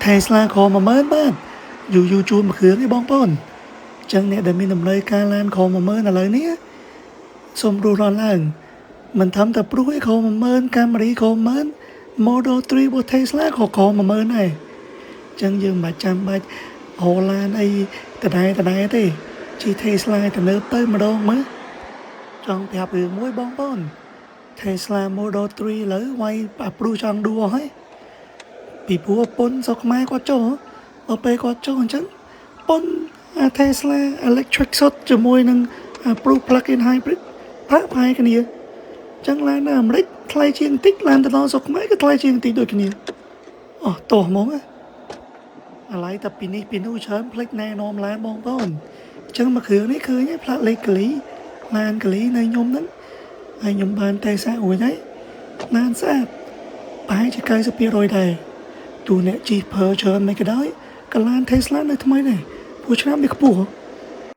Tesla ខ10000បាទយូជួនមួយគ្រឿងឯងបងប្អូនចឹងអ្នកដែលមានតម្រូវការឡានខ10000ឥឡូវនេះសូមរស់រានឡើងមិនធំតែព្រួយខ10000 Camry ខ10000 Model 3របស់ Tesla ក៏ខ10000ដែរចឹងយើងមិនចាំបាច់ហៅឡានអីដដែលទេជិះ Tesla ទៅលើទៅម្ដងមើលចង់ប្រាប់រឿងមួយបងប្អូន Tesla Model 3ឥឡូវវាយអាព្រុសចង់ដួលហើយពីព្រោះពុនស្រុកខ្មែរគាត់ចុះដល់ពេលគាត់ចុះអញ្ចឹងពុនអា Tesla Electric សុទ្ធជាមួយនឹងអាព្រុស Plug-in Hybrid ផាយគ្នាចឹងឡាននៅអាមេរិកថ្លៃជាងតិចឡានទៅដល់ស្រុកខ្មែរក៏ថ្លៃជាងតិចដូចគ្នាអស់ទោះហ្មងអាឡ័យតែពីនេះពីនោះច្រើនផ្លេចណែនាំឡានបងប្អូនចឹងមកគ្រឿងនេះឃើញឯងផ្លាកលេខកលីឡានកលីនៅខ្ញុំហ្នឹងហើយខ្ញុំបានតែសាករួចហើយឡានស្អាតប្រហែលជា90%ដែរទូអ្នកជិះភើច្រើនមិនក៏ដោយក៏ឡាន Tesla នៅថ្មីដែរព្រោះឆ្នាំនេះខ្ពស់